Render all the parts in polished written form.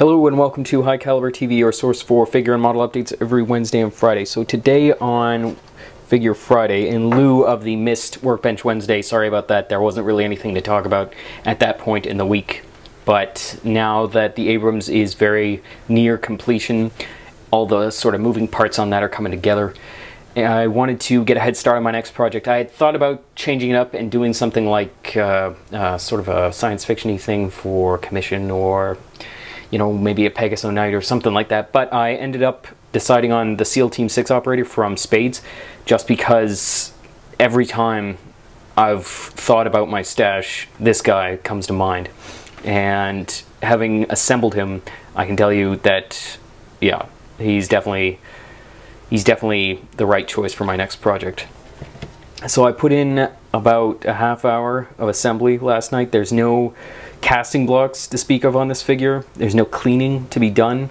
Hello and welcome to High Caliber TV, your source for figure and model updates every Wednesday and Friday. So today on Figure Friday, in lieu of the missed Workbench Wednesday, sorry about that, there wasn't really anything to talk about at that point in the week. But now that the Abrams is very near completion, all the sort of moving parts on that are coming together. I wanted to get a head start on my next project. I had thought about changing it up and doing something like sort of a science fiction-y thing for commission, or you know, maybe a Pegasus Knight or something like that, but I ended up deciding on the SEAL Team 6 operator from Spades, just because every time I've thought about my stash, this guy comes to mind. And having assembled him, I can tell you that, yeah, he's definitely the right choice for my next project. So I put in about a half hour of assembly last night. There's no casting blocks to speak of on this figure. There's no cleaning to be done.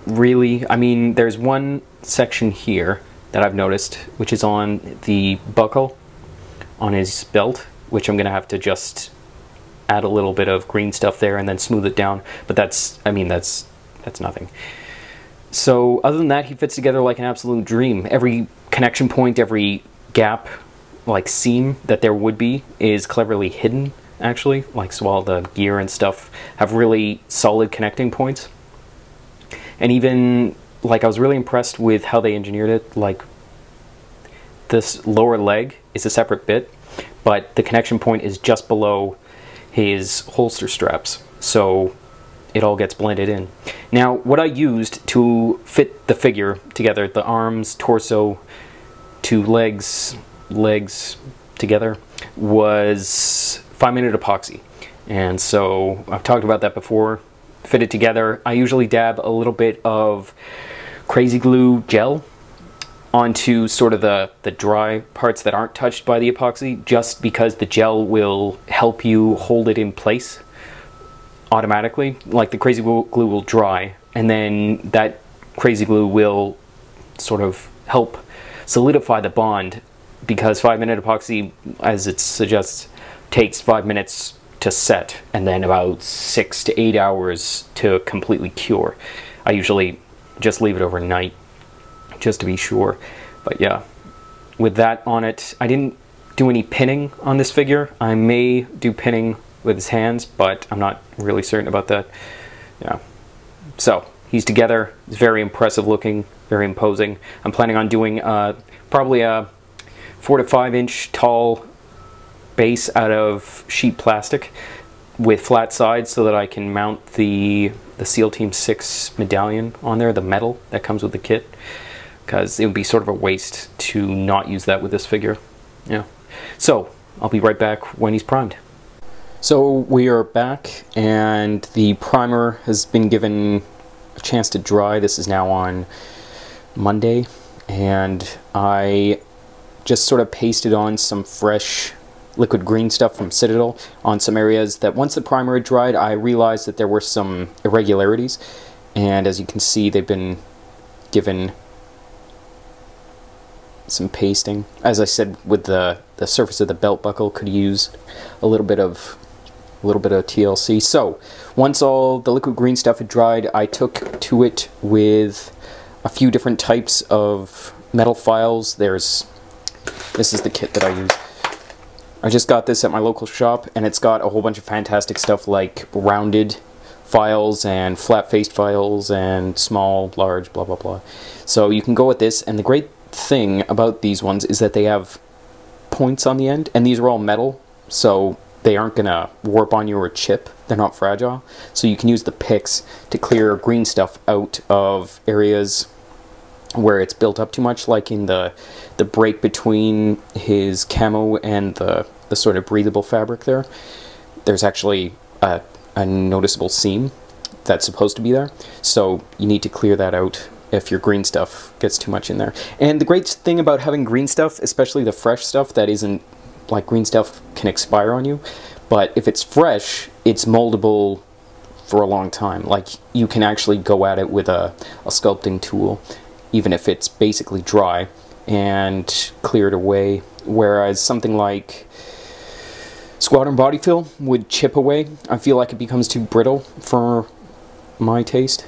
Really, I mean, there's one section here that I've noticed, which is on the buckle on his belt, which I'm gonna have to just add a little bit of green stuff there and then smooth it down. But that's, I mean, that's nothing. So other than that, he fits together like an absolute dream. Every connection point, every gap, like seam that there would be, is cleverly hidden, actually. Like, so all the gear and stuff have really solid connecting points. And even, like, I was really impressed with how they engineered it. Like, this lower leg is a separate bit, but the connection point is just below his holster straps. So it all gets blended in. Now, what I used to fit the figure together, the arms, torso, two legs together, was 5-minute epoxy. And so I've talked about that before. Fit it together. I usually dab a little bit of Crazy Glue gel onto sort of the dry parts that aren't touched by the epoxy, just because the gel will help you hold it in place automatically. Like, the Crazy Glue will dry, and then that Crazy Glue will sort of help solidify the bond, because 5-minute epoxy, as it suggests, takes 5 minutes to set and then about 6 to 8 hours to completely cure. I usually just leave it overnight just to be sure. But yeah, with that on it, I didn't do any pinning on this figure. I may do pinning with his hands, but I'm not really certain about that. Yeah. So he's together. He's very impressive looking, very imposing. I'm planning on doing probably a 4 to 5 inch tall base out of sheet plastic with flat sides, so that I can mount the SEAL Team 6 medallion on there, the metal that comes with the kit, because it would be sort of a waste to not use that with this figure. Yeah. So I'll be right back when he's primed. So we are back, and the primer has been given a chance to dry. This is now on Monday, and I just sort of pasted on some fresh liquid green stuff from Citadel on some areas that, once the primer had dried, I realized that there were some irregularities, and as you can see, they've been given some pasting. As I said, with the surface of the belt buckle could use a little bit of TLC. So once all the liquid green stuff had dried, I took to it with a few different types of metal files. This is the kit that I use. I just got this at my local shop, and it's got a whole bunch of fantastic stuff like rounded files and flat-faced files and small, large, blah blah blah. So you can go with this, and the great thing about these ones is that they have points on the end, and these are all metal, so they aren't gonna warp on you or chip. They're not fragile, so you can use the picks to clear green stuff out of areas where it's built up too much, like in the break between his camo and the sort of breathable fabric there. There's actually a noticeable seam that's supposed to be there, so you need to clear that out if your green stuff gets too much in there. And the great thing about having green stuff, especially the fresh stuff that isn't, like, green stuff can expire on you, but if it's fresh, it's moldable for a long time. Like, you can actually go at it with a sculpting tool, even if it's basically dry, and clear it away. Whereas something like Squadron body fill would chip away. I feel like it becomes too brittle for my taste.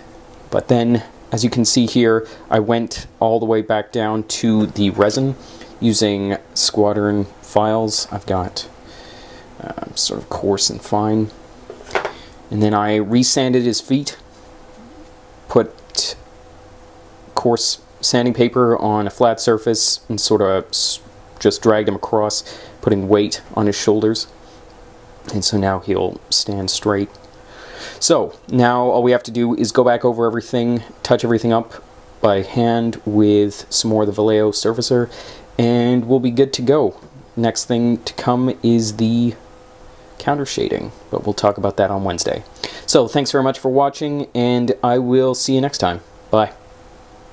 But then, as you can see here, I went all the way back down to the resin using Squadron files. I've got sort of coarse and fine. And then I resanded his feet, put coarse sanding paper on a flat surface, and sort of just dragged him across, putting weight on his shoulders. And so now he'll stand straight. So now all we have to do is go back over everything, touch everything up by hand with some more of the Vallejo surfacer, and we'll be good to go. Next thing to come is the counter shading, but we'll talk about that on Wednesday. So thanks very much for watching, and I will see you next time. Bye.